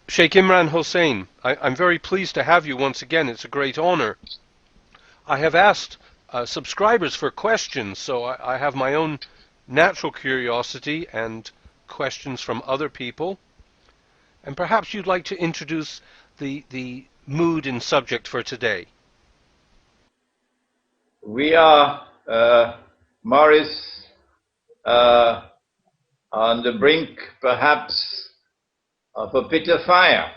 Jeque Imran Hosein, I'm very pleased to have you once again. It's a great honor. I have asked subscribers for questions, so I have my own natural curiosity and questions from other people. And perhaps you'd like to introduce the mood and subject for today. We are, Morris, on the brink, perhaps, of a pit of fire.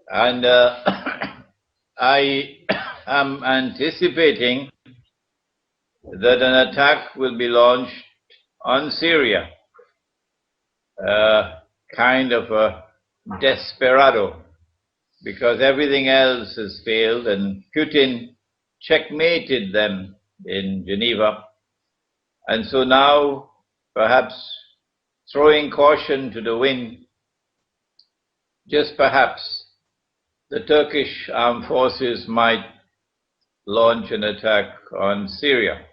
And I am anticipating that an attack will be launched on Syria, kind of a desperado, because everything else has failed, and Putin checkmated them in Geneva. And so now, perhaps throwing caution to the wind, just perhaps, the Turkish armed forces might launch an attack on Syria.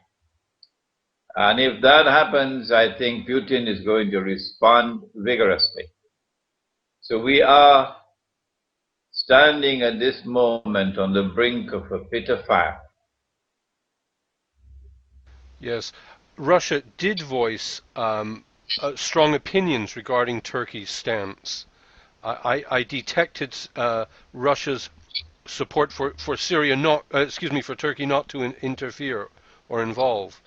And if that happens, I think Putin is going to respond vigorously. So we are standing at this moment on the brink of a pit of fire. Yes, Russia did voice strong opinions regarding Turkey's stance. I detected Russia's support for Syria not, for Turkey not to interfere or involve.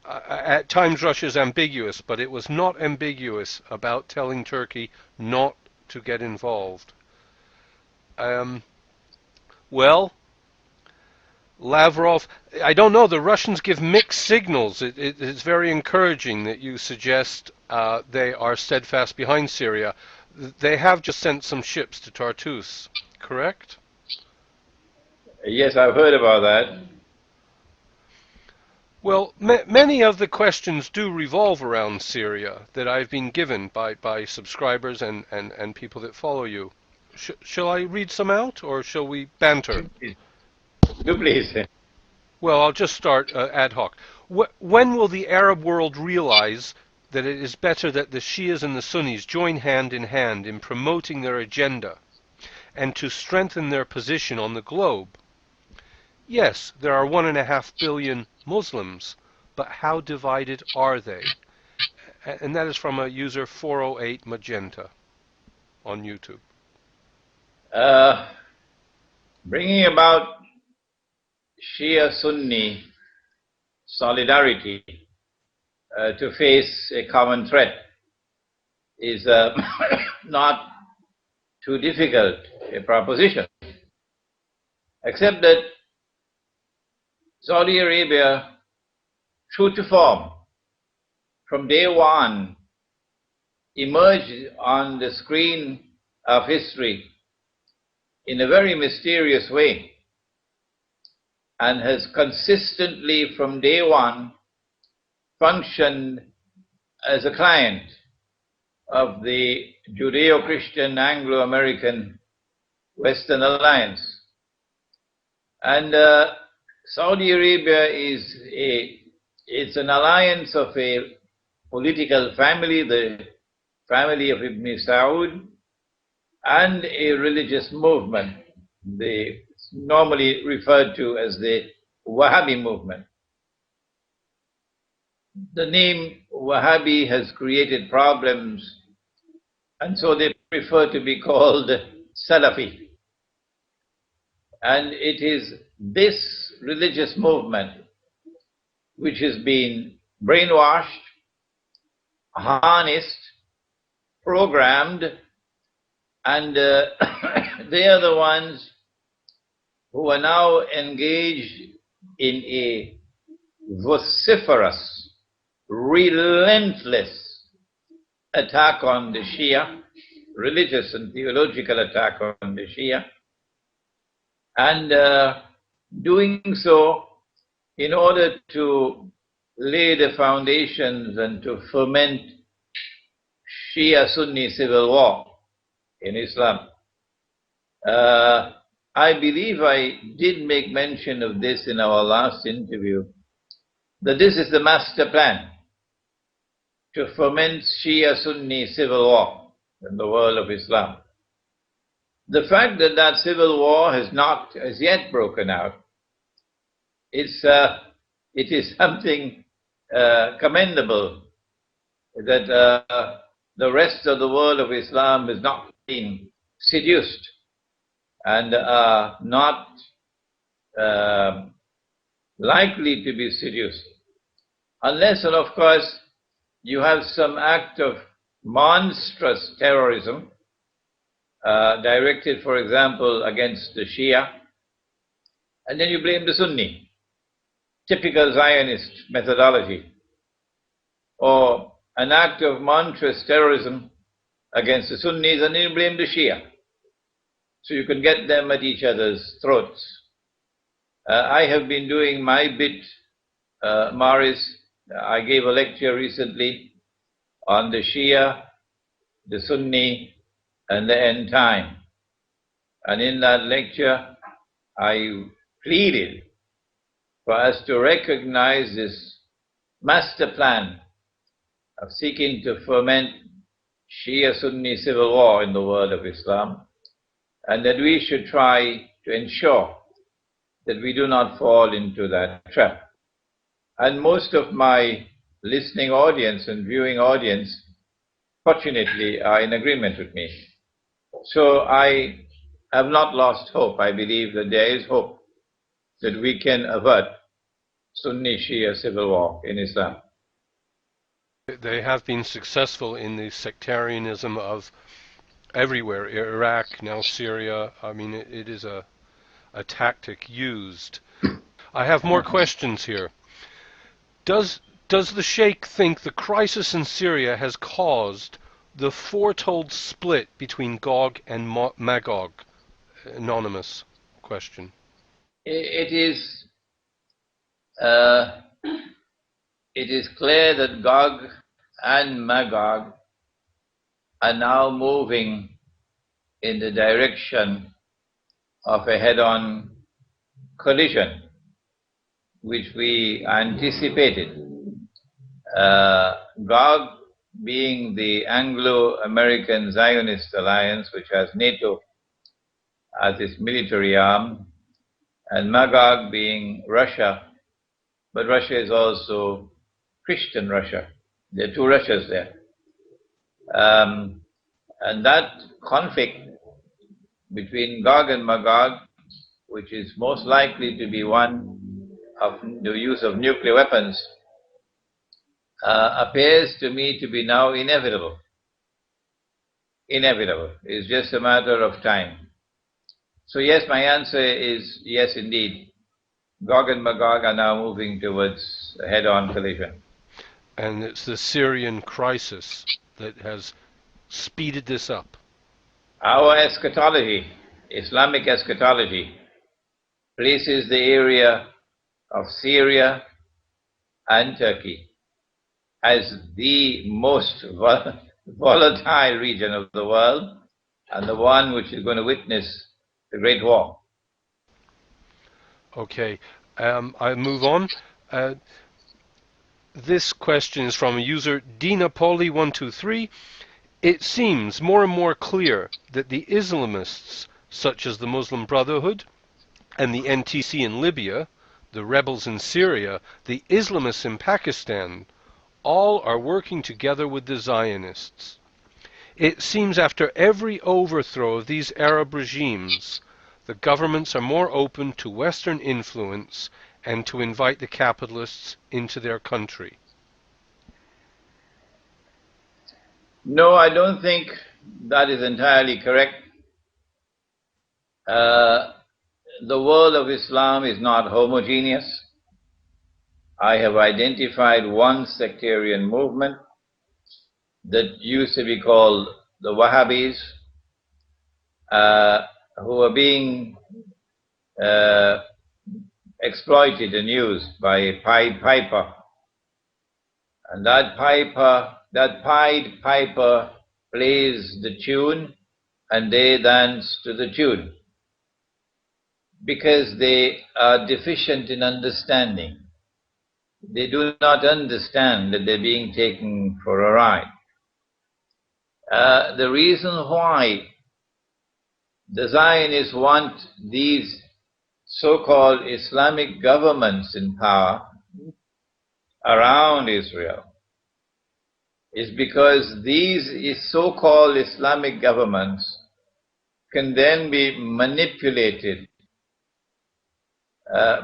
At times Russia is ambiguous, but it was not ambiguous about telling Turkey not to get involved. Well, Lavrov, I don't know, the Russians give mixed signals. It's very encouraging that you suggest they are steadfast behind Syria. They have just sent some ships to Tartus, correct? Yes, I've heard about that. Well, many of the questions do revolve around Syria that I've been given by subscribers and people that follow you. Shall I read some out, or shall we banter? Do please. Well, I'll just start ad hoc. When will the Arab world realize that it is better that the Shias and the Sunnis join hand in promoting their agenda and to strengthen their position on the globe? Yes, there are 1.5 billion Muslims, but how divided are they? And that is from a user 408 Magenta on YouTube. Bringing about Shia-Sunni solidarity to face a common threat is not too difficult a proposition, except that Saudi Arabia, true to form, from day one, emerged on the screen of history in a very mysterious way, and has consistently from day one functioned as a client of the Judeo-Christian Anglo-American Western Alliance. And Saudi Arabia it's an alliance of a political family, the family of Ibn Saud, and a religious movement, normally referred to as the Wahhabi movement. The name Wahhabi has created problems, and so they prefer to be called Salafi. And it is this religious movement which has been brainwashed, harnessed, programmed, and they are the ones who are now engaged in a vociferous, relentless attack on the Shia, religious and theological attack on the Shia, and doing so in order to lay the foundations and to foment Shia-Sunni civil war in Islam. I believe I did make mention of this in our last interview, that this is the master plan to foment Shia-Sunni civil war. in the world of Islam. The fact that that civil war has not as yet broken out, it is something commendable that the rest of the world of Islam is not being seduced and not likely to be seduced. Unless, and of course, you have some act of monstrous terrorism directed, for example, against the Shia, and then you blame the Sunni. Typical Zionist methodology. Or an act of monstrous terrorism against the Sunnis, and then you blame the Shia. So you can get them at each other's throats. I have been doing my bit, Morris. I gave a lecture recently on the Shia, the Sunni, and the end time. And in that lecture, I pleaded for us to recognize this master plan of seeking to foment Shia-Sunni civil war in the world of Islam, and that we should try to ensure that we do not fall into that trap. And most of my listening audience and viewing audience, fortunately, are in agreement with me. So I have not lost hope. I believe that there is hope that we can avert Sunni-Shia civil war in Islam. They have been successful in the sectarianism of everywhere, Iraq, now Syria. I mean, it is a tactic used. I have more questions here. Does the Sheikh think the crisis in Syria has caused the foretold split between Gog and Magog? Anonymous question. It is clear that Gog and Magog are now moving in the direction of a head-on collision, which we anticipated. Gog being the Anglo-American Zionist alliance, which has NATO as its military arm, and Magog being Russia, but Russia is also Christian Russia. There are two Russias there. And that conflict between Gog and Magog, which is most likely to be one of the use of nuclear weapons, appears to me to be now inevitable. Inevitable. It's just a matter of time. So yes, my answer is yes indeed. Gog and Magog are now moving towards a head-on collision. And it's the Syrian crisis that has speeded this up. Our eschatology, Islamic eschatology, places the area of Syria and Turkey as the most volatile region of the world, and the one which is going to witness the Great War. Okay, I move on. This question is from a user DinaPoli123. It seems more and more clear that the Islamists, such as the Muslim Brotherhood and the NTC in Libya, the rebels in Syria, the Islamists in Pakistan, all are working together with the Zionists. It seems after every overthrow of these Arab regimes, the governments are more open to Western influence and to invite the capitalists into their country. No, I don't think that is entirely correct. The world of Islam is not homogeneous. I have identified one sectarian movement that used to be called the Wahhabis, who are being exploited and used by a Pied Piper. And that Pied Piper plays the tune and they dance to the tune because they are deficient in understanding. They do not understand that they're being taken for a ride. The reason why the Zionists want these so-called Islamic governments in power around Israel is because these so-called Islamic governments can then be manipulated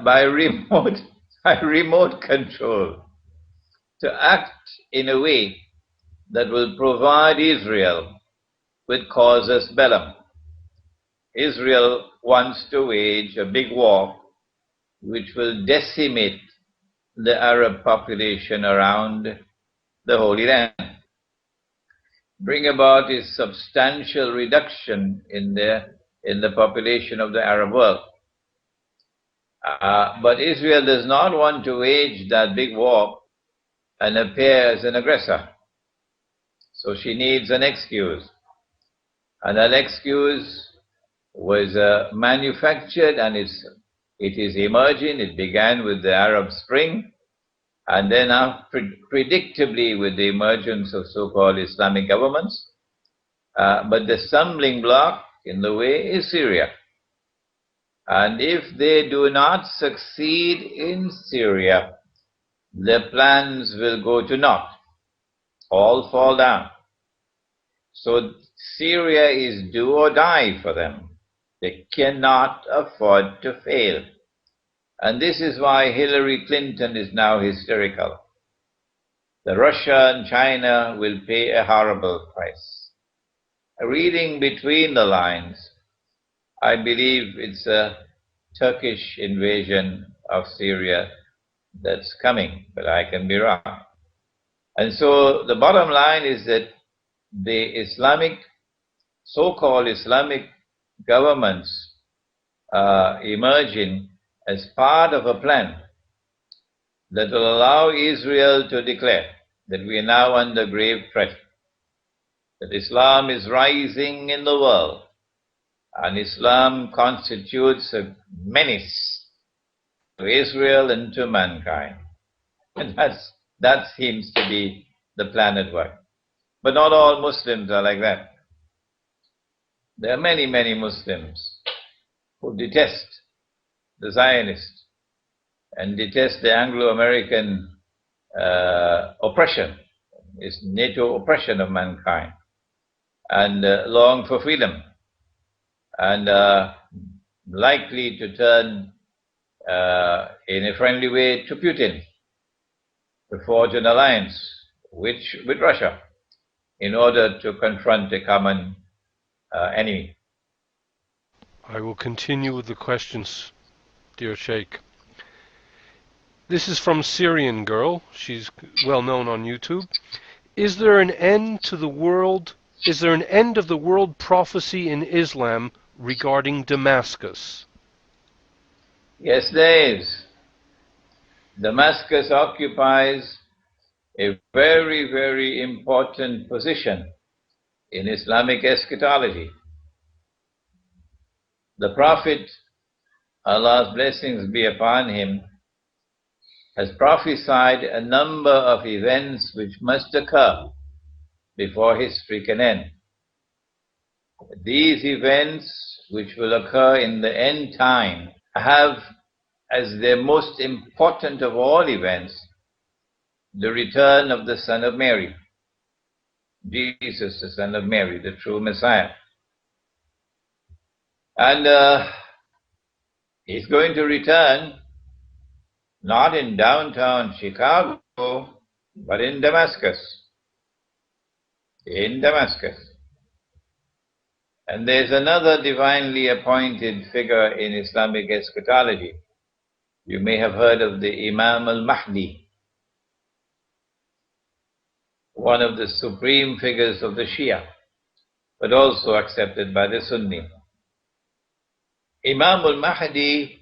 by remote control to act in a way that will provide Israel with casus bellum. Israel wants to wage a big war which will decimate the Arab population around the Holy Land, bring about a substantial reduction in the population of the Arab world. But Israel does not want to wage that big war and appear as an aggressor. So she needs an excuse. And that excuse was manufactured, and it is emerging. It began with the Arab Spring, and then predictably with the emergence of so-called Islamic governments. But the stumbling block in the way is Syria. And if they do not succeed in Syria, their plans will go to naught, all fall down. So Syria is do or die for them. They cannot afford to fail. And this is why Hillary Clinton is now hysterical. The Russia and China will pay a horrible price. Reading between the lines, I believe it's a Turkish invasion of Syria that's coming, but I can be wrong. And so the bottom line is that the so-called Islamic governments emerging as part of a plan that will allow Israel to declare that we are now under grave threat, that Islam is rising in the world, and Islam constitutes a menace to Israel and to mankind. And that seems to be the plan at work. But not all Muslims are like that. There are many, many Muslims who detest the Zionists and detest the Anglo-American oppression, its NATO oppression of mankind, and long for freedom, and likely to turn in a friendly way to Putin, to forge an alliance with Russia in order to confront a common enemy. I will continue with the questions, dear Sheikh. This is from Syrian Girl. She's well known on YouTube. Is there an end to the world? Is there an end of the world prophecy in Islam regarding Damascus? Yes, there is. Damascus occupies a very, very important position in Islamic eschatology. The Prophet, Allah's blessings be upon him, has prophesied a number of events which must occur before history can end. These events, which will occur in the end time, have as their most important of all events the return of the Son of Mary, Jesus, the Son of Mary, the true Messiah. And he's going to return not in downtown Chicago, but in Damascus. In Damascus. And there's another divinely appointed figure in Islamic eschatology. You may have heard of the Imam al-Mahdi, one of the supreme figures of the Shia, but also accepted by the Sunni. Imam al-Mahdi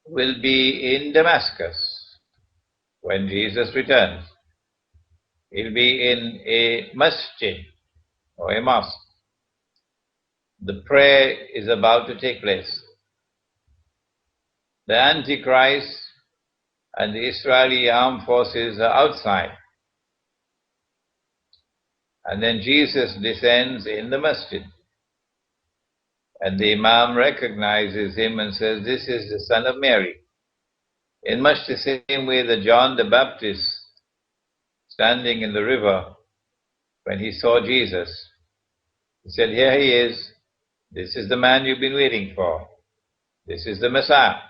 will be in Damascus when Jesus returns. He'll be in a masjid or a mosque. The prayer is about to take place. The Antichrist and the Israeli armed forces are outside. And then Jesus descends in the masjid. And the Imam recognizes him and says, "This is the son of Mary." In much the same way that John the Baptist, standing in the river, when he saw Jesus, he said, "Here he is. This is the man you've been waiting for. This is the Messiah."